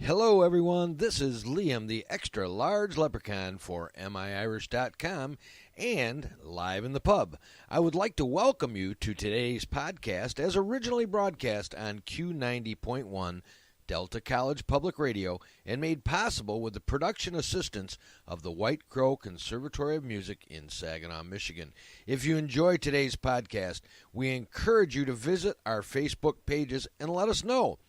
Hello, everyone. This is Liam, the extra large leprechaun for MIIrish.com and Live in the Pub. I would like to welcome you to today's podcast as originally broadcast on Q90.1 Delta College Public Radio and made possible with the production assistance of the White Crow Conservatory of Music in Saginaw, Michigan. If you enjoy today's podcast, we encourage you to visit our Facebook pages and let us know.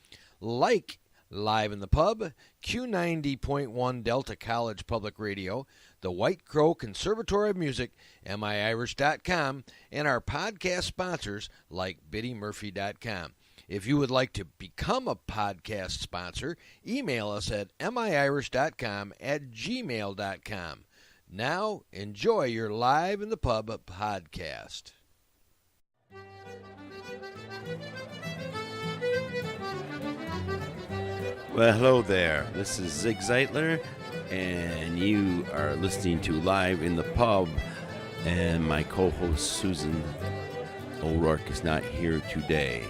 Like Live in the Pub, Q90.1 Delta College Public Radio, the White Crow Conservatory of Music, MIIrish.com, and our podcast sponsors like BiddyMurphy.com. If you would like to become a podcast sponsor, email us at miirish.com@gmail.com. Now, enjoy your Live in the Pub podcast. Well, hello there. This is Zig Zeitler, and you are listening to Live in the Pub. And my co-host Susan O'Rourke is not here today,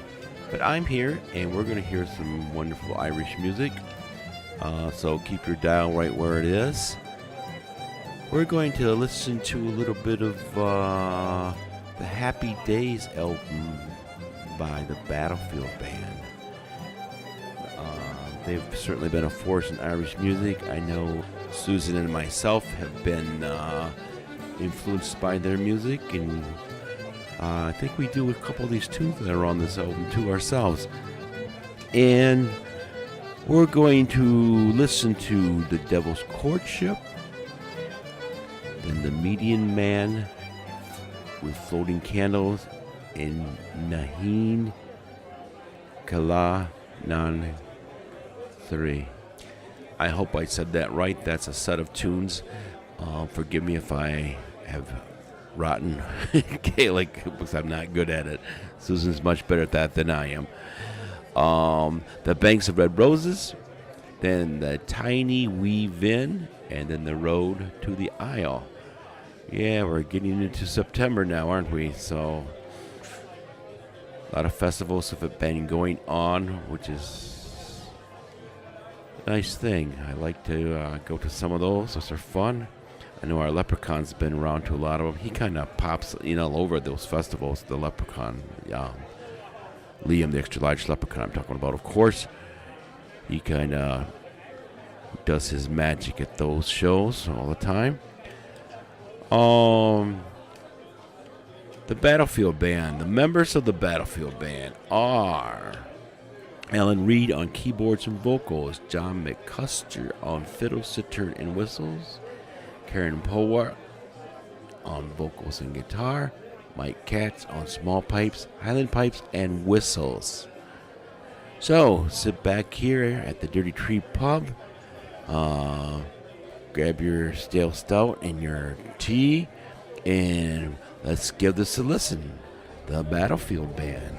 but I'm here, and we're going to hear some wonderful Irish music. So keep your dial right where it is. We're going to listen to a little bit of the Happy Days album by the Battlefield Band. They've certainly been a force in Irish music. I know Susan and myself have been influenced by their music, and I think we do a couple of these tunes that are on this album too ourselves. And we're going to listen to The Devil's Courtship, then The Median Man with Floating Candles, and Nahin Kala Nan 3. I hope I said that right. That's a set of tunes. Forgive me if I have rotten Gaelic, because I'm not good at it. Susan's much better at that than I am. The Banks of Red Roses, then The Tiny Wee Vin, and then The Road to the Isle. Yeah, we're getting into September now, aren't we? So a lot of festivals have been going on, which is nice thing. I like to go to some of those. Those are fun. I know our leprechaun's been around to a lot of them. He kind of pops all over those festivals. The leprechaun, Liam, the extra large leprechaun I'm talking about, of course. He kind of does his magic at those shows all the time. The Battlefield Band. The members of the Battlefield Band are Alan Reed on keyboards and vocals, John McCusker on fiddle, sitar, and whistles, Karen Powart on vocals and guitar, Mike Katz on small pipes, highland pipes, and whistles. So, sit back here at the Dirty Tree Pub, grab your stale stout and your tea, and let's give this a listen. The Battlefield Band.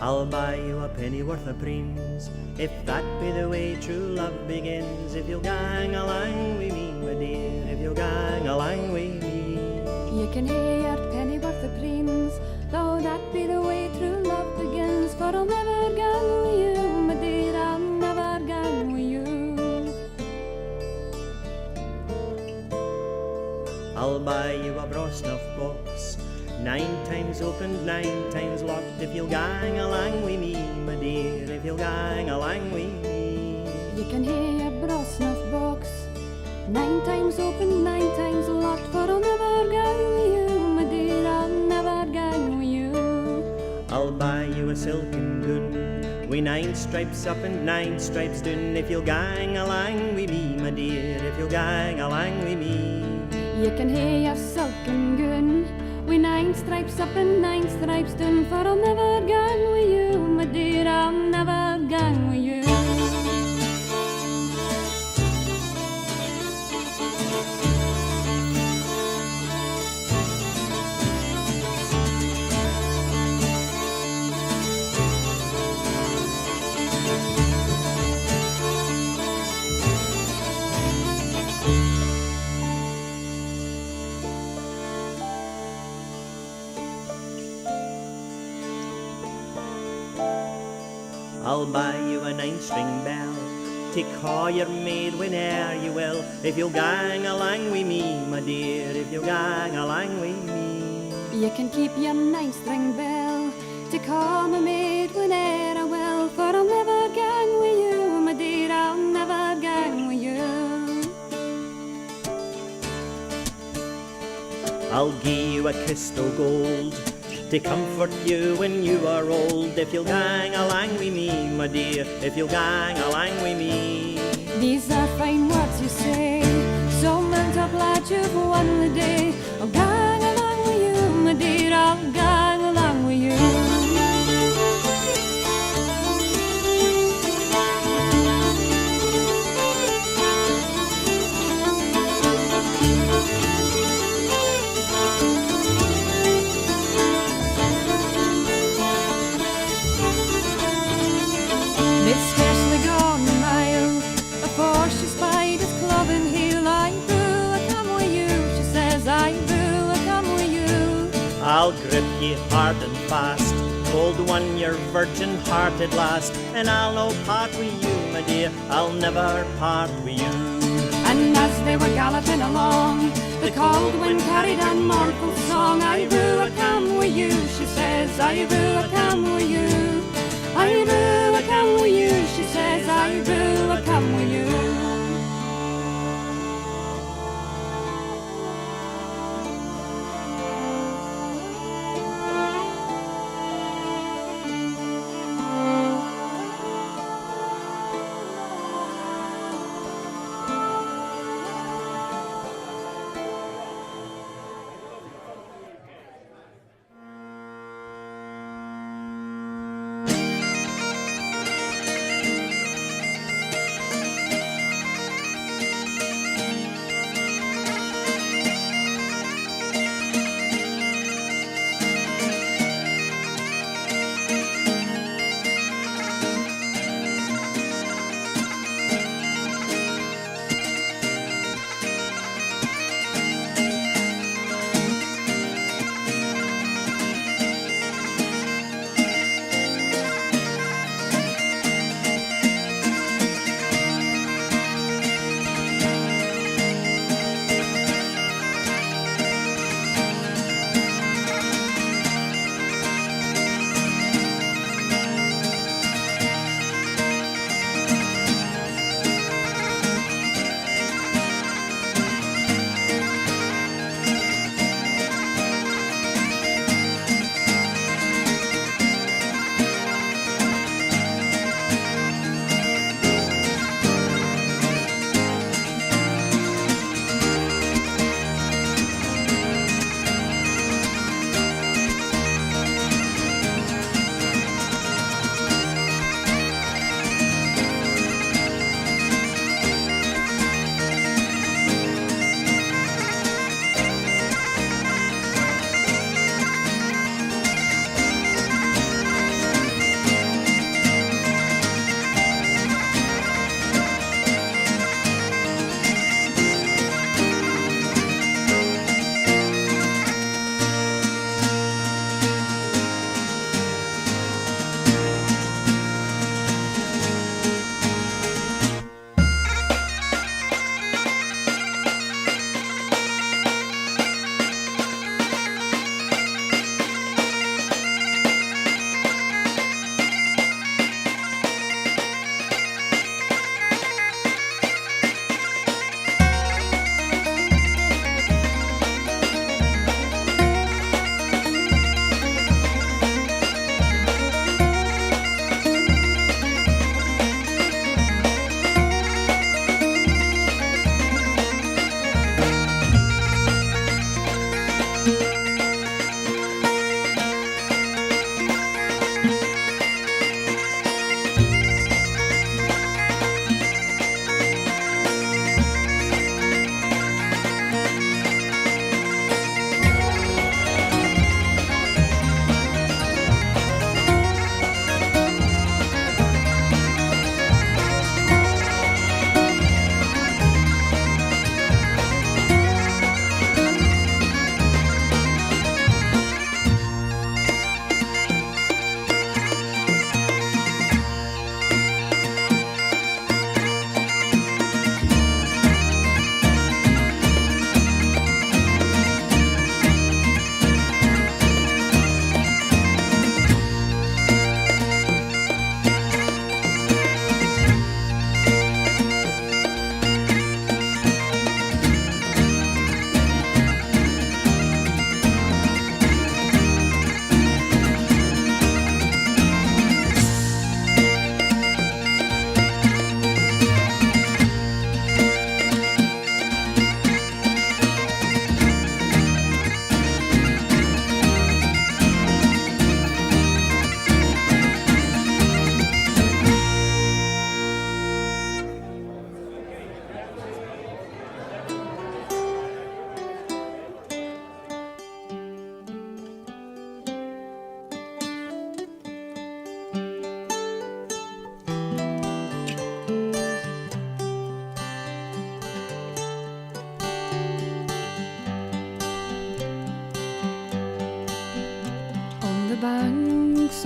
I'll buy you a pennyworth of preens, if that be the way true love begins. If you'll gang along with me, my dear, if you'll gang along with me. You can hae your pennyworth of preens, though that be the way true love begins. For I'll never gang with you, my dear, I'll never gang with you. I'll buy you a brass snuff box, 9 times opened, 9 times locked. If you'll gang along with me, my dear, if you'll gang along with me. You can hae a brass snuff box, 9 times open, 9 times locked. For I'll never gang with you, my dear, I'll never gang with you. I'll buy you a silken gown, with 9 stripes up and 9 stripes down. If you'll gang along with me, my dear, if you'll gang along with me. You can hae a silken gown, with 9 stripes up and 9 stripes down. For I'll never gang with you, my dear, I'll never gang with you. I'll buy you a 9-string bell to call your maid whene'er you will. If you'll gang along with me, my dear, if you'll gang along with me. You can keep your 9-string bell to call my maid whene'er I will, for I'll never gang with you, my dear, I'll never gang with you. I'll give you a kiss o' gold to comfort you when you are old. If you'll gang along with me, my dear, if you'll gang along with me. These are fine words you say, so melt up lad you've won the day. I'll gang along with you, my dear, I'll gang along with you. It's scarcely gone a mile before she spied his club and heel. I boo, I come with you, she says. I boo, I come with you. I'll grip ye hard and fast, old one, your virgin heart at last, and I'll no part with you, my dear, I'll never part with you. And as they were galloping along, the cold wind carried a mournful song. I boo, I come with you, she says. I boo, I come with you. I boo, I come with you, she says. I boo, I come with you.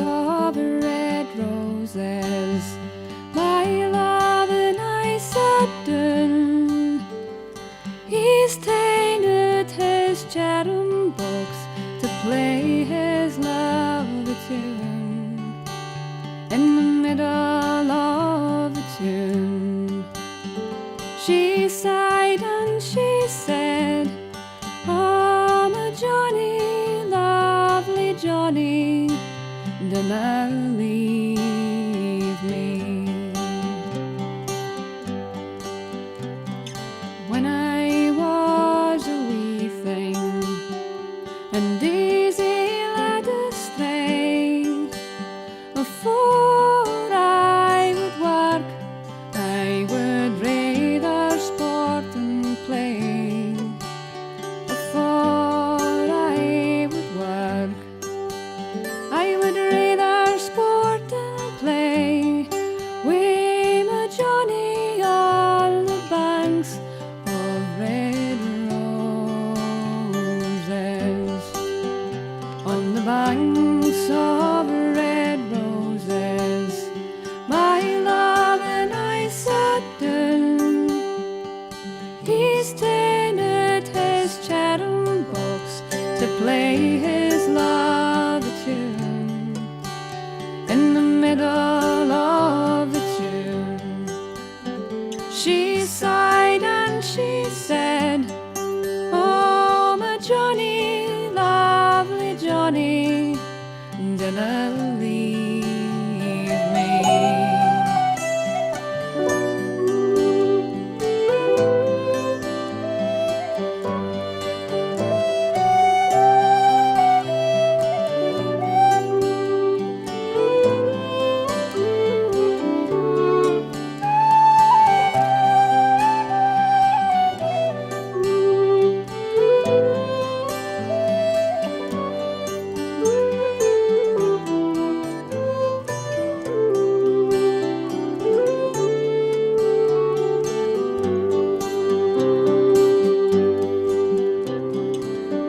of red roses, my love and I sat down. He's tainted his chatham books to play his love a tune. In the middle of the tune, she sighed and she said, "Oh, my Johnny, lovely Johnny, do not leave me." When I was a wee thing and easy led astray, before I would work, I would rather sport and play. Before I would work, I would rather sport and play with my Johnny on the banks of red roses, on the banks of red roses, my love and I sat down. He's tainted his chatham books to play his love a tune. In the middle of the tune, she sighed and she said, "Oh, my Johnny, lovely Johnny, do not leave me."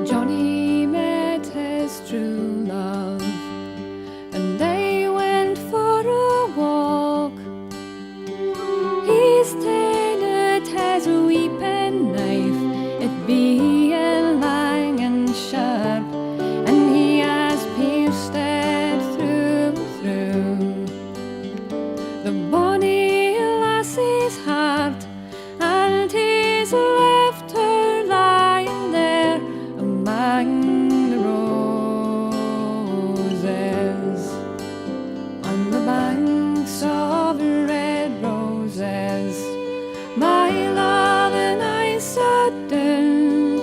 Johnny met his true love, and they went for a walk. He's tainted his wee penknife, it being lang and sharp, and he has pierced it through and through the bonny lassie's heart, and he's left her lying there among the roses, on the banks of red roses, my love and I sat down.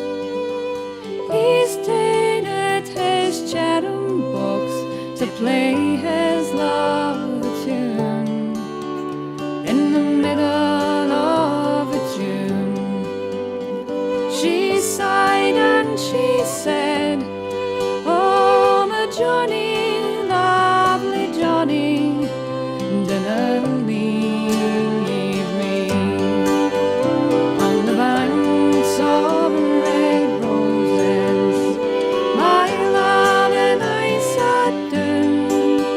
He's tainted his chatham books to play his love a tune. In the middle of a tune, she sighed and she said, "Oh, my Johnny, lovely Johnny, do not leave me." On the banks of red roses, my love and I sat down.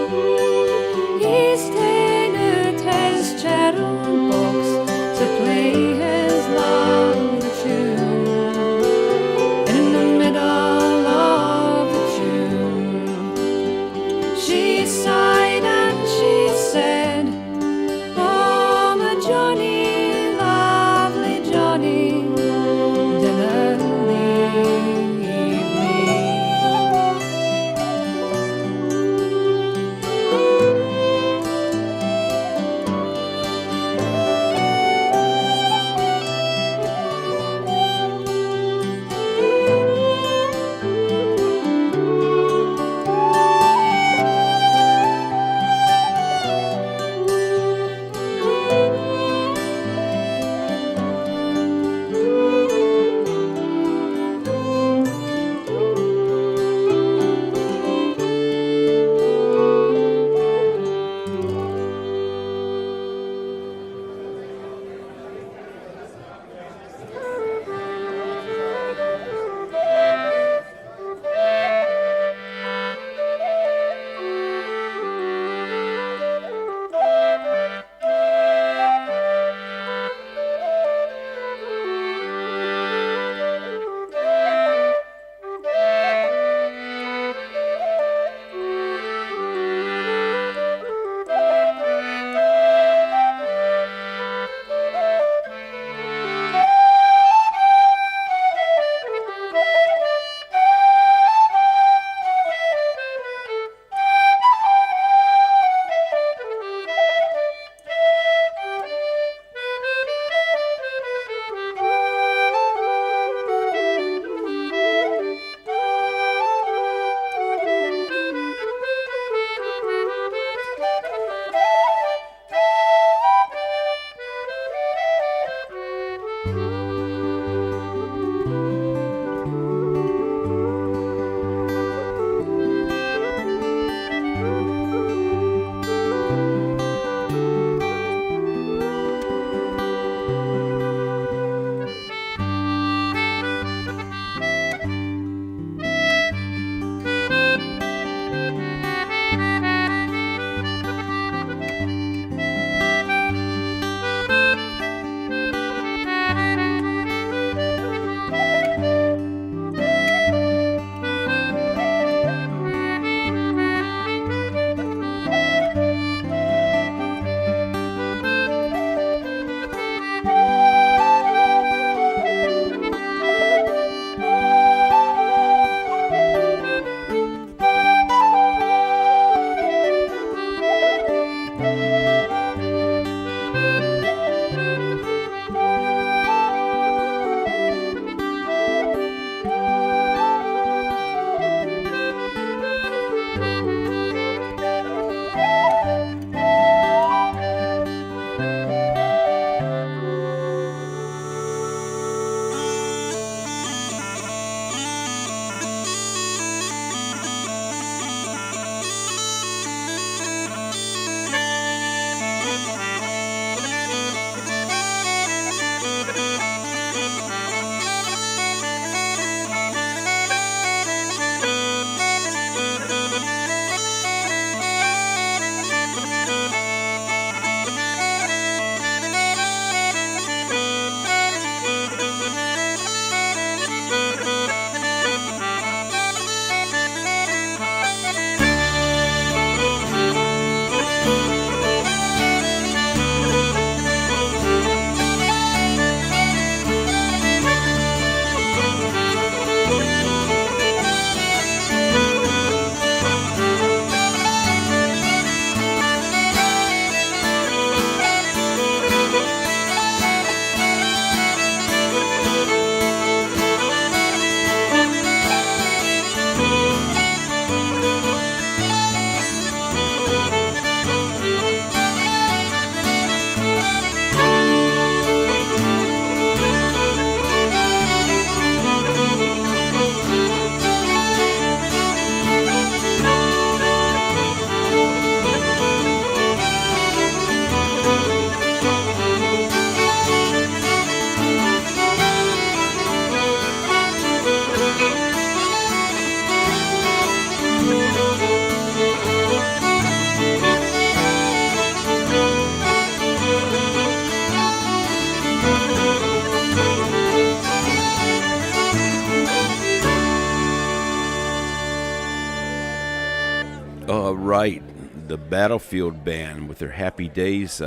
Right, the Battlefield Band with their Happy Days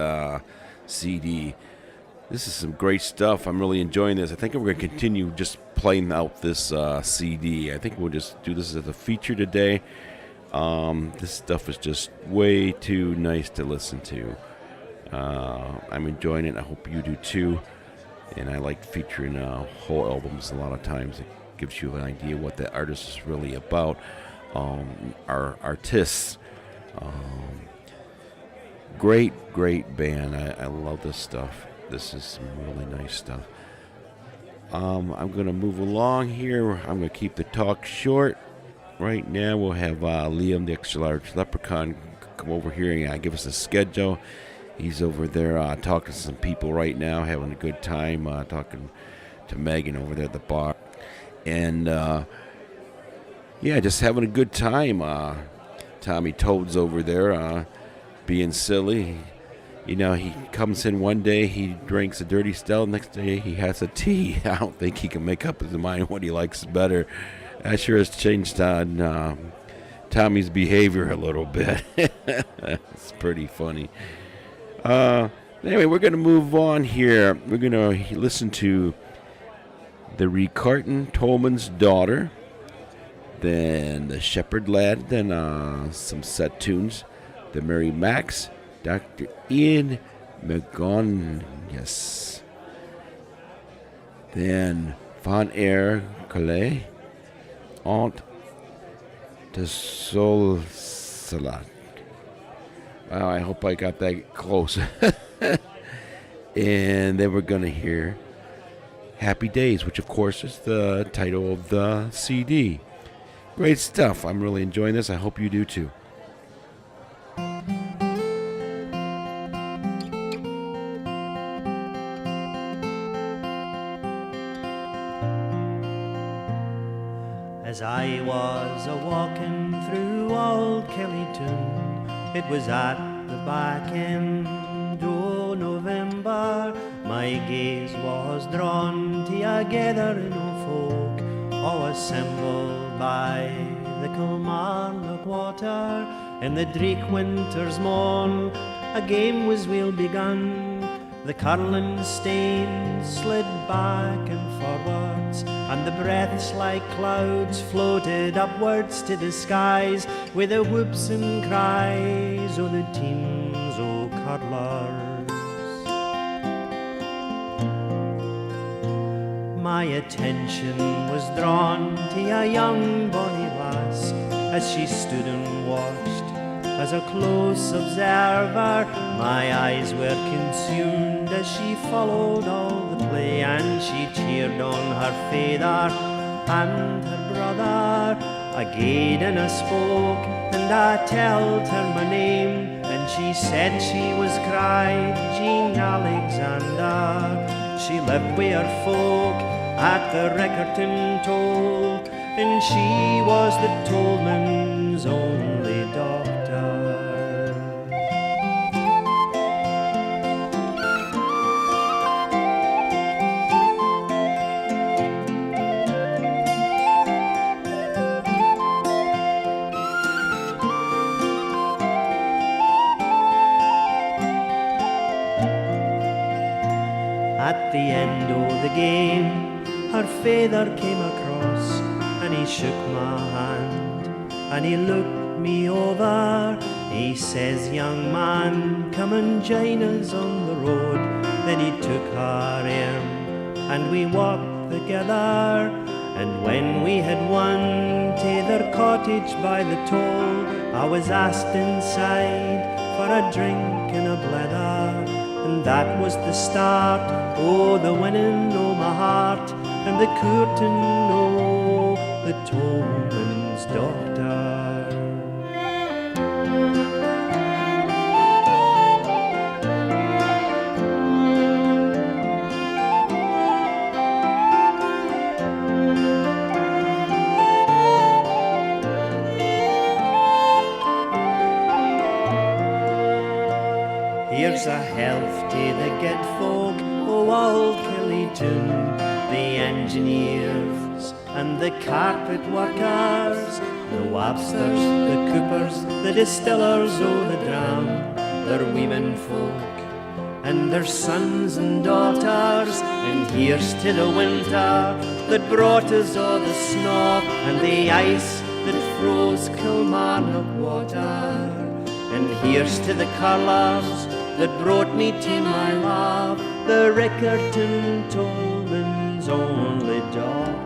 CD. This is some great stuff. I'm really enjoying this. I think we're going to continue just playing out this CD. I think we'll just do this as a feature today. This stuff is just way too nice to listen to. I'm enjoying it. I hope you do too. And I like featuring whole albums a lot of times. It gives you an idea what the artist is really about. Our artists. Great band. I love this stuff. This is some really nice stuff. I'm going to move along here. I'm going to keep the talk short. Right now we'll have Liam, the extra large leprechaun, come over here and give us a schedule. He's over there talking to some people right now, having a good time, talking to Megan over there at the bar. And, just having a good time. Tommy Toad's over there being silly. You know, he comes in one day, he drinks a dirty stout, next day he has a tea. I don't think he can make up his mind what he likes better. That sure has changed on Tommy's behavior a little bit. It's pretty funny. Anyway, we're going to move on here. We're going to listen to the Recarton Tolman's Daughter, then the Shepherd Lad, then some set tunes, the Mary Max, Dr. Ian McGon, yes. Then Van Air Calais, Aunt de Sol Salat. Wow, I hope I got that close. And then we're going to hear Happy Days, which of course is the title of the CD. Great stuff. I'm really enjoying this. I hope you do too. As I was a-walking through old Kellyton, it was at the back end o' November, my gaze was drawn to a gathering of folk, all assembled by the Kilmarnock water. In the dreik winter's morn, a game was weel begun. The curling stains slid back and forwards, and the breaths like clouds floated upwards to the skies, with the whoops and cries o' the teams o' curlers. My attention was drawn to a young bonny lass, as she stood and watched. As a close observer, my eyes were consumed as she followed all the play, and she cheered on her father and her brother. I gaed and I spoke, and I telled her my name, and she said she was cried Jean Alexander. She lived with her folk at the Rickerton toll, and she was the tollman's only daughter. At the end of the game, her father came across, and he shook my hand, and he looked me over. He says, young man, come and join us on the road. Then he took her arm, and we walked together. And when we had won to their cottage by the toll, I was asked inside for a drink and a blether. And that was the start, oh, the winning o' my heart, and the courting o' the tollman's daughter. Here's a health to the good folk o' old Killyton, the engineers and the carpet workers, the wabsters, the coopers, the distillers o' the dram, their women folk and their sons and daughters. And here's to the winter that brought us all the snow and the ice that froze Kilmarnock water. And here's to the curlers that brought me to my love, the Rickerton tollman's only daughter.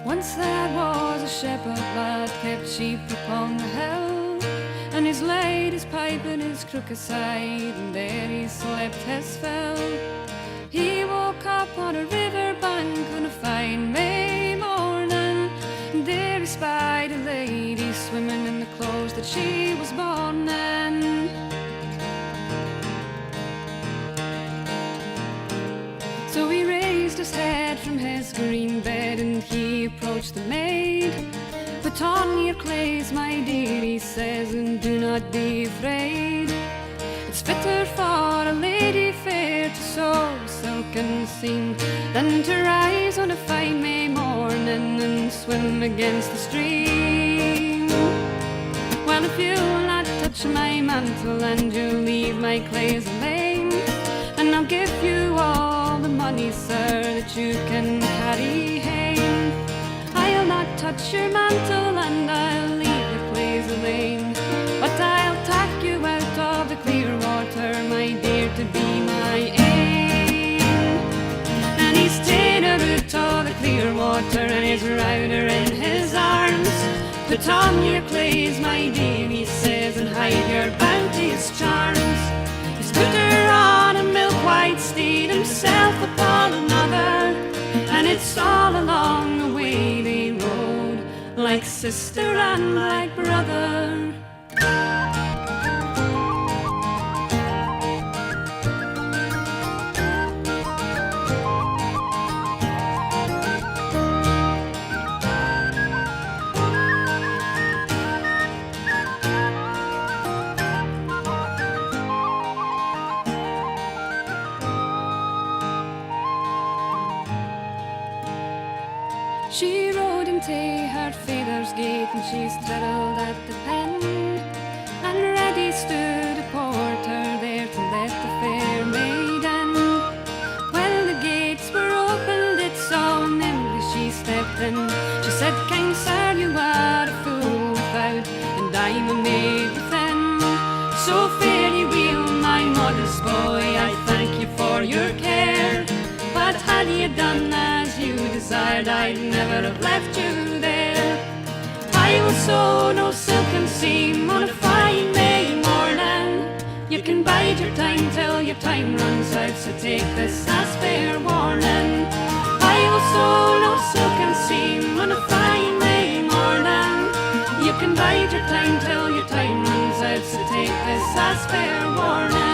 Once there was a shepherd lad kept sheep upon the hill, and he's laid his pipe in his crook aside, and there he slept his fill. He woke up on a river bank one could find May morning. There he spied a lady swimming in the clothes that she was born in. So he raised his head from his green bed and he approached the maid. Put on your clothes, my dear, he says, and do not be afraid. It's fitter for a lady fair to sew silken seam than to rise on a fine May morning and swim against the stream. Well, if you'll not touch my mantle and you'll leave my clothes alone, and I'll give you all the money, sir, that you can carry home. I'll not touch your mantle and I'll leave your clothes alone, but I'll tack you out of the clear water, my dear, to be my aim. And he's ta'en her out of the clear water and he's round her in his arms. Put on your clothes, my dear, he says, and hide your bounteous charms. He's put her on a milk-white steed, himself upon another, and it's all along the way they rode, like sister and like brother. She rode into her father's gate and she straddled at the pen, and ready stood a porter there to let the fair maid in. When the gates were opened, it so nimbly she stepped in. She said, "Kind sir, you are a fool without, and I'm a maid within. So fare ye weel, my modest boy, I thank you for your care. But had ye done as you desired, I'd never have left you there. I will sew no silken seam on a fine May morning. You can bide your time till your time runs out, so take this as fair warning. I will sew no silken seam on a fine May morning. You can bide your time till your time runs out, so take this as fair warning."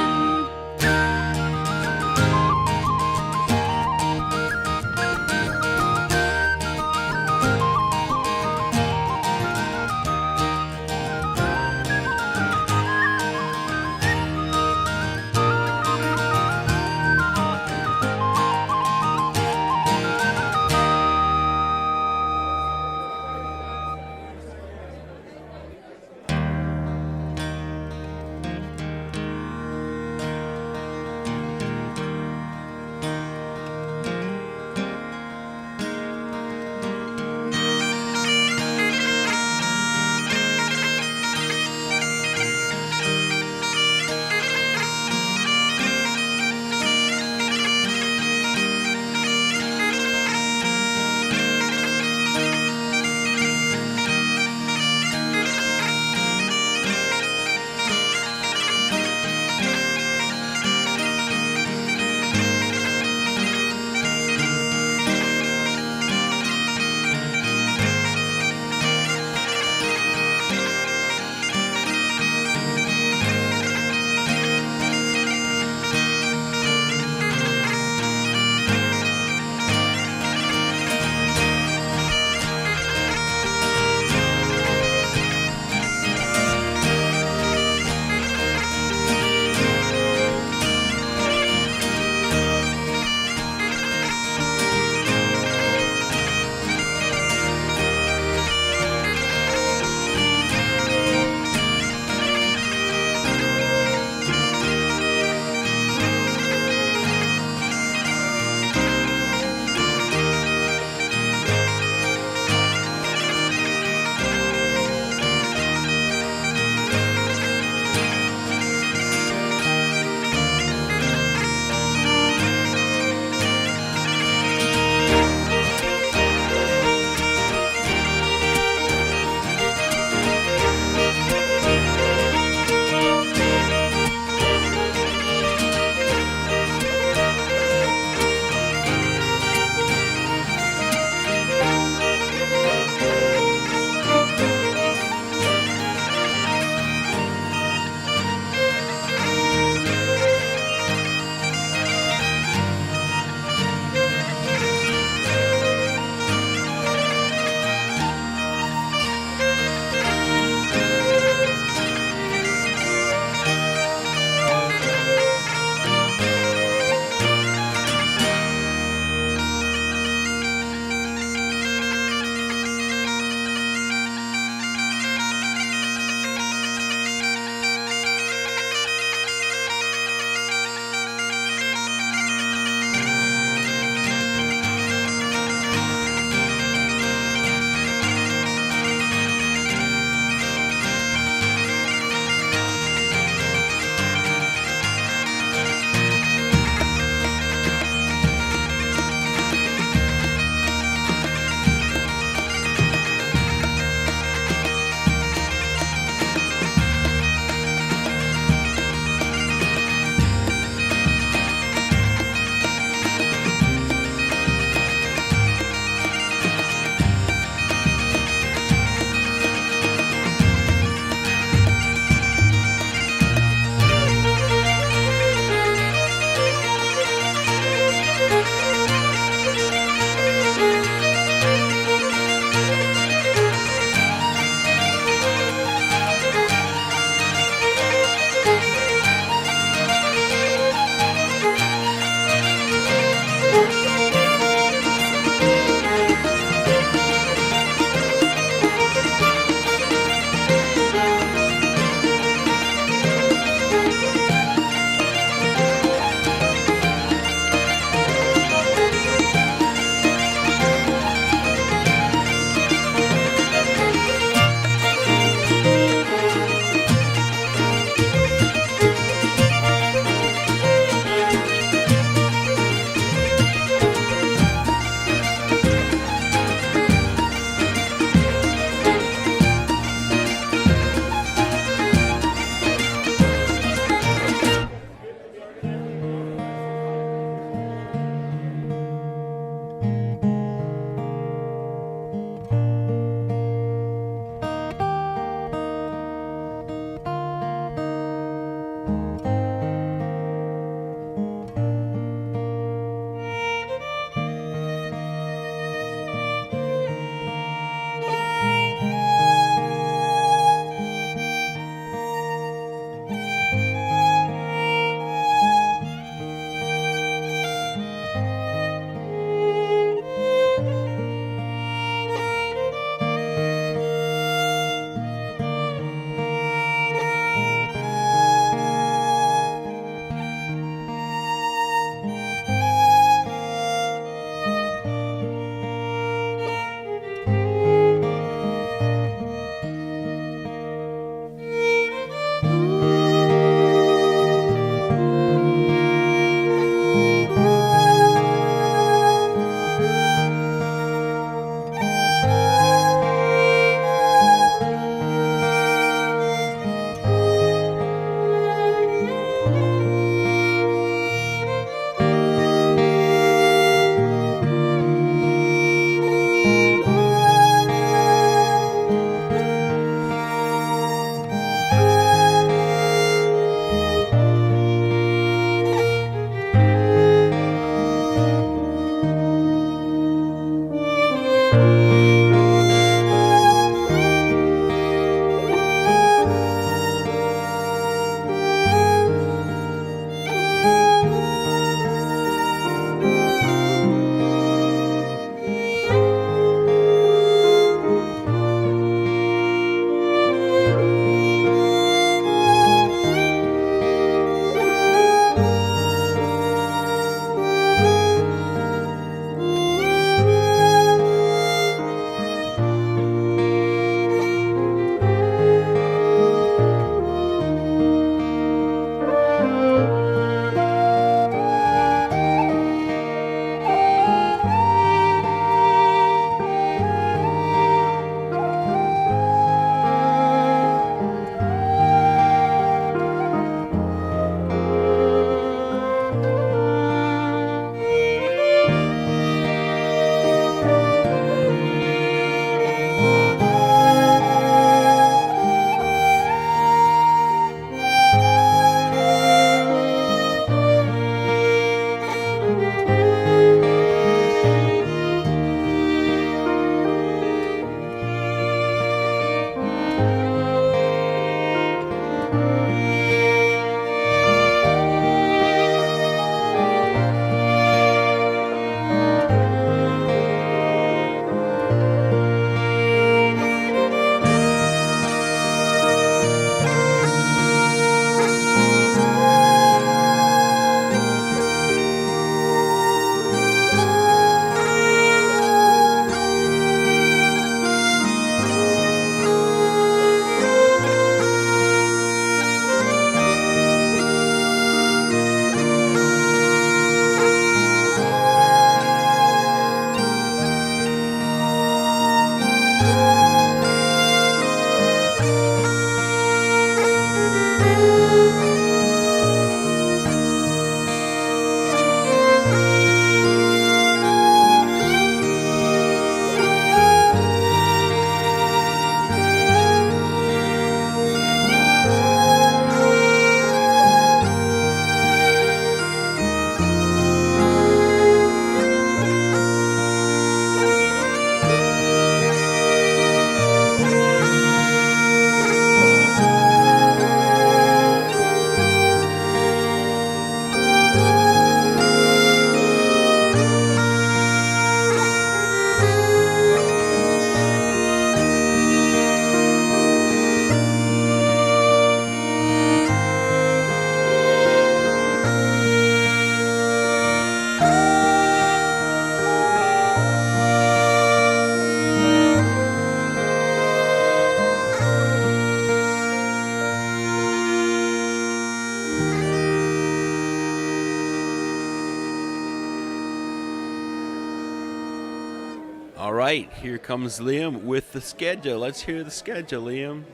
All right, here comes Liam with the schedule. Let's hear the schedule, Liam.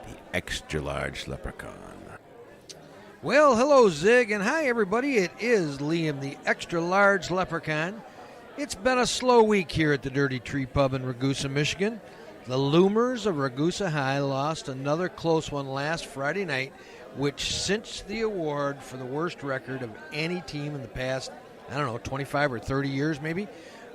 The extra large leprechaun. Well, hello, Zig, and hi, everybody. It is Liam, the extra large leprechaun. It's been a slow week here at the Dirty Tree Pub in Ragusa, Michigan. The Loomers of Ragusa High lost another close one last Friday night, which cinched the award for the worst record of any team in the past, 25 or 30 years maybe.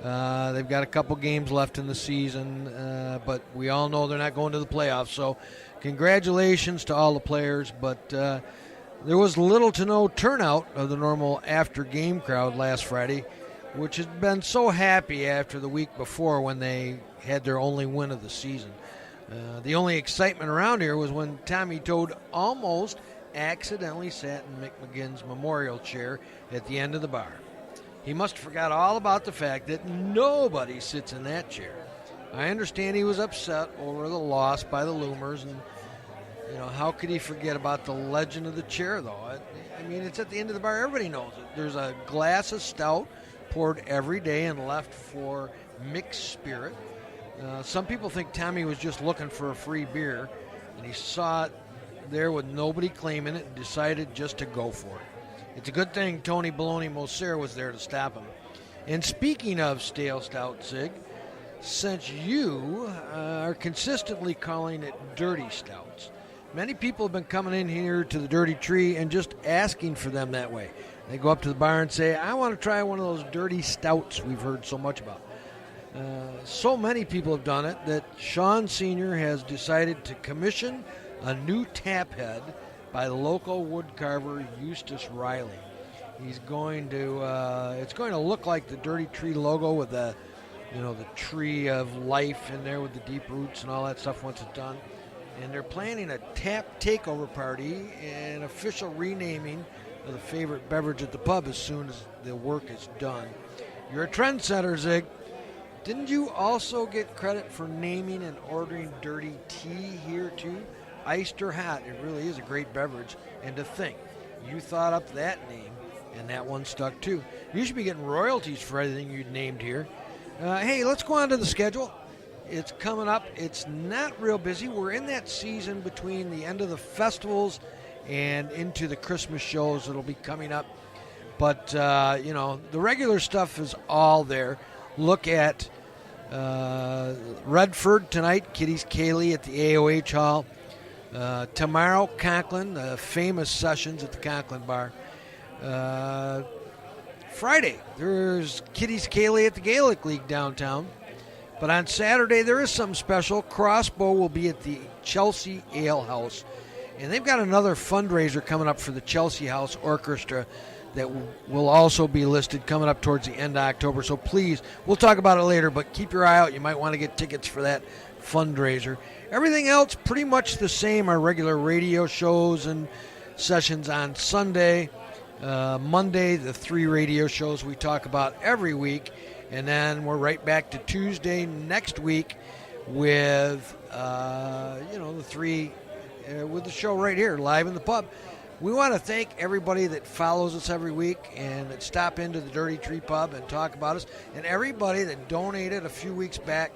They've got a couple games left in the season, but we all know they're not going to the playoffs, so congratulations to all the players, but there was little to no turnout of the normal after-game crowd last Friday, which had been so happy after the week before when they had their only win of the season. The only excitement around here was when Tommy Toad almost accidentally sat in Mick McGinn's memorial chair at the end of the bar. He must have forgot all about the fact that nobody sits in that chair. I understand he was upset over the loss by the Loomers, and how could he forget about the legend of the chair, though? I mean, it's at the end of the bar. Everybody knows it. There's a glass of stout poured every day and left for Mick's spirit. Some people think Tommy was just looking for a free beer, and he saw it there with nobody claiming it and decided just to go for it. It's a good thing Tony Baloney Moser was there to stop him. And speaking of stale stout, Zig, since you are consistently calling it dirty stouts, many people have been coming in here to the Dirty Tree and just asking for them that way. They go up to the bar and say, I want to try one of those dirty stouts we've heard so much about. So many people have done it that Sean Sr. has decided to commission a new tap head by the local woodcarver Eustace Riley. He's going to, it's going to look like the Dirty Tree logo with the tree of life in there with the deep roots and all that stuff once it's done. And they're planning a tap takeover party and official renaming of the favorite beverage at the pub as soon as the work is done. You're a trendsetter, Zig. Didn't you also get credit for naming and ordering dirty tea here too? Iced or hot, it really is a great beverage. And to think, you thought up that name, and that one stuck too. You should be getting royalties for everything you'd named here. Hey, let's go on to the schedule. It's coming up. It's not real busy. We're in that season between the end of the festivals and into the Christmas shows that'll be coming up. But, the regular stuff is all there. Look at Redford tonight, Kitty's Kaylee at the AOH Hall. Tomorrow, Conklin, the famous sessions at the Conklin Bar. Friday, there's Kitty's Kaylee at the Gaelic League downtown. But on Saturday, there is something special. Crossbow will be at the Chelsea Ale House. And they've got another fundraiser coming up for the Chelsea House Orchestra that will also be listed coming up towards the end of October. So please, we'll talk about it later, but keep your eye out. You might want to get tickets for that fundraiser. Everything else, pretty much the same. Our regular radio shows and sessions on Sunday. Monday, the 3 radio shows we talk about every week. And then we're right back to Tuesday next week with, the 3, with the show right here, live in the pub. We want to thank everybody that follows us every week and that stop into the Dirty Tree Pub and talk about us, and everybody that donated a few weeks back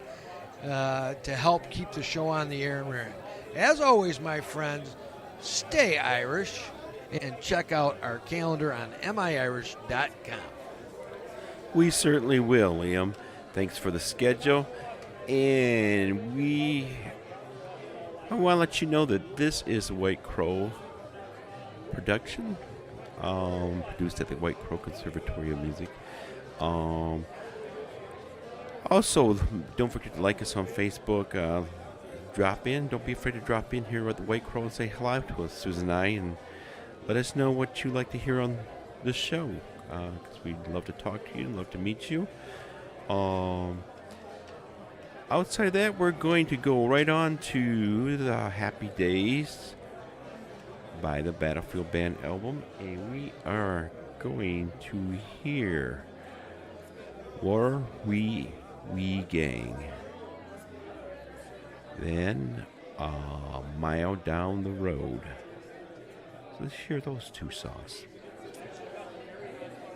to help keep the show on the air and running. As always, my friends, stay Irish and check out our calendar on miirish.com. We certainly will, Liam. Thanks for the schedule. And I want to let you know that this is a White Crow production, produced at the White Crow Conservatory of Music. Also, don't forget to like us on Facebook. Drop in. Don't be afraid to drop in here at the White Crow and say hello to us, Susan and I, and let us know what you like to hear on this show, because we'd love to talk to you and love to meet you. Outside of that, we're going to go right on to the Happy Days by the Battlefield Band album, and we are going to hear War Wee Gang. Then A Mile Down the Road. So let's hear those 2 songs.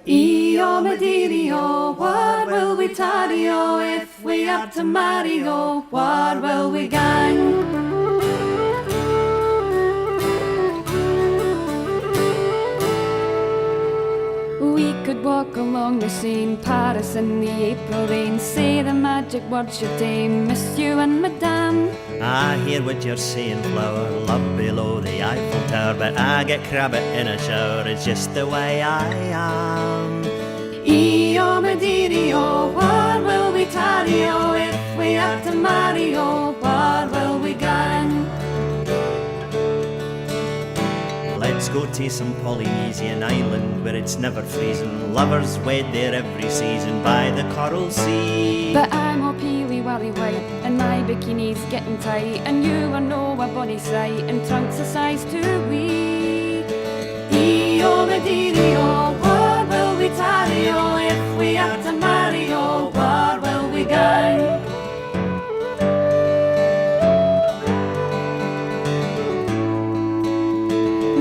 E-o, Mediri-o, what will we tarry, oh, if we are to marry, oh, where will we gang? We could walk along the Seine, Paris in the April rain, say the magic words your dame, Monsieur and Madame. I hear what you're saying, flower, love below the Eiffel Tower, but I get crabbit in a shower, it's just the way I am. E-oh, my dearie, oh, where will we tarry, oh, if we are to marry, oh, where will we gang? Let's go to some Polynesian island where it's never freezing, lovers wed there every season by the coral sea. But I'm all peely-wally white, and my bikini's getting tight, and you are no a bonny sight, and trunks a size too wee. E-oh, my dearie, oh, where will we tarry, oh, if we are to marry, oh, where will we gang?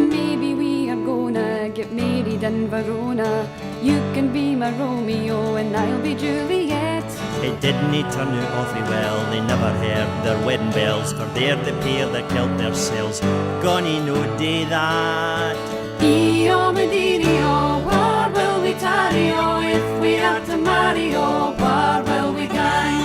Maybe we are gonna get married in Verona. You can be my Romeo and I'll be Juliet. It didn't turn out awfully well, they never heard their wedding bells, for they're the pair that killed themselves, gone no day that. E-oh, my dearie, oh, where will we tarry, oh, if we are to marry, oh, where will we gang?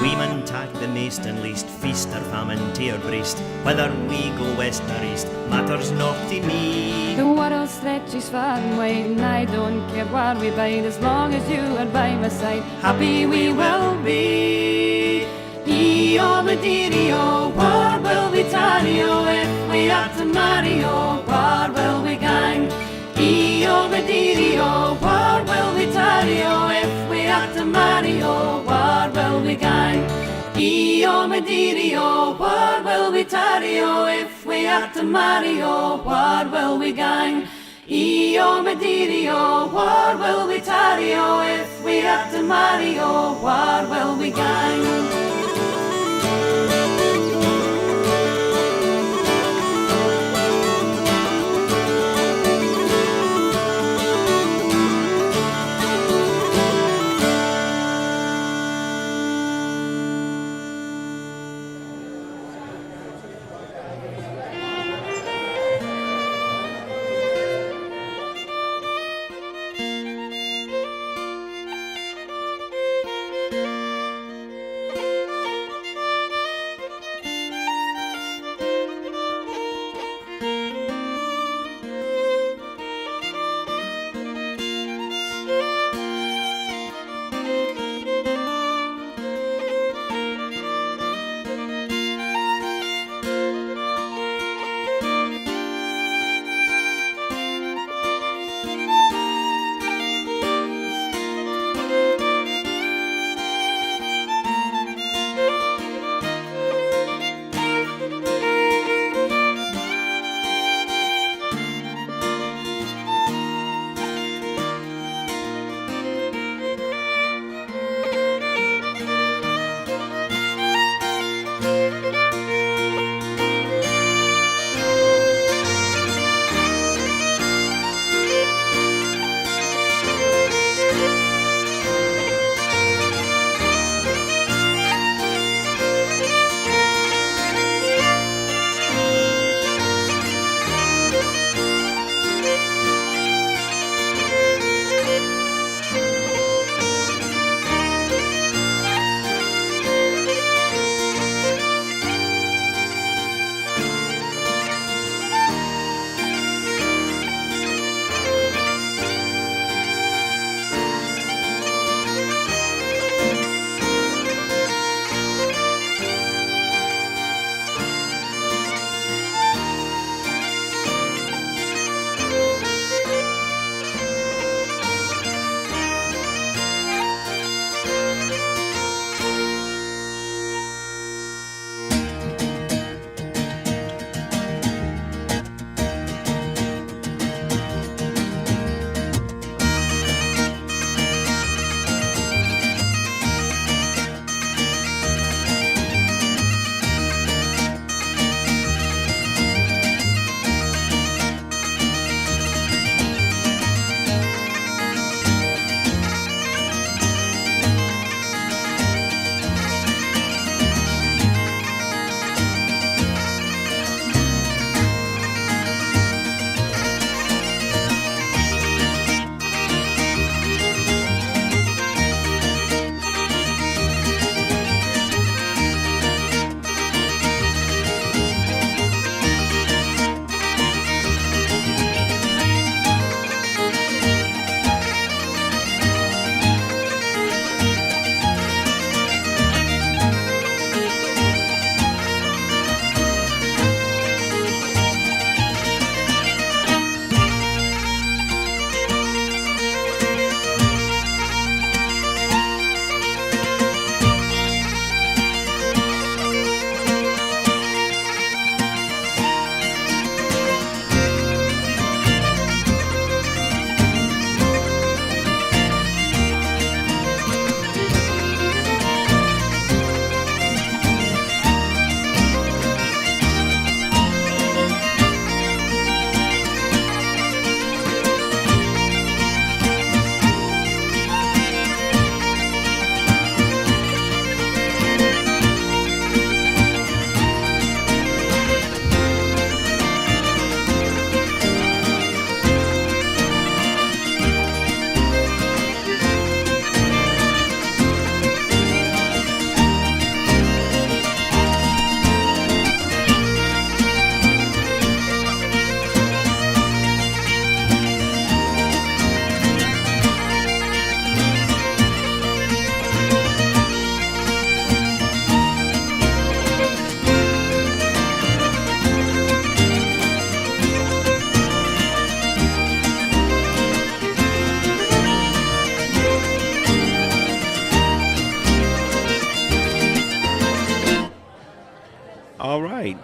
Women tack the maist and least, feast or famine to your breast, whether we go west or east, matters not to me. The world stretches far and wide, and I don't care where we bide, as long as you are by my side, happy we will be. E-oh, my dearie, oh, where will we tarry, oh, if we are to marry, oh, where will we gang? E-oh, my dearie, oh, where will we tarry, oh, if we are to marry, oh, where will we gang? E-oh, my dearie, oh, where will we tarry, oh, if we are to marry, oh, where will we gang? E-oh, my dearie, oh, where will we tarry, oh, if we are to marry, oh, where will we gang?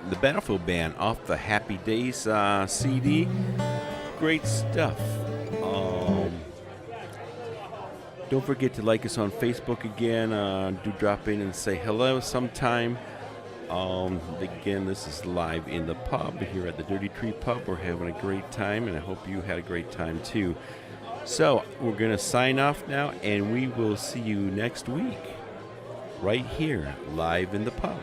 the Battlefield Band off the Happy Days CD. Great stuff. Don't forget to like us on Facebook again. Do drop in and say hello sometime. Again, this is live in the pub here at the Dirty Tree Pub. We're having a great time, and I hope you had a great time too. So we're going to sign off now, and we will see you next week right here live in the pub.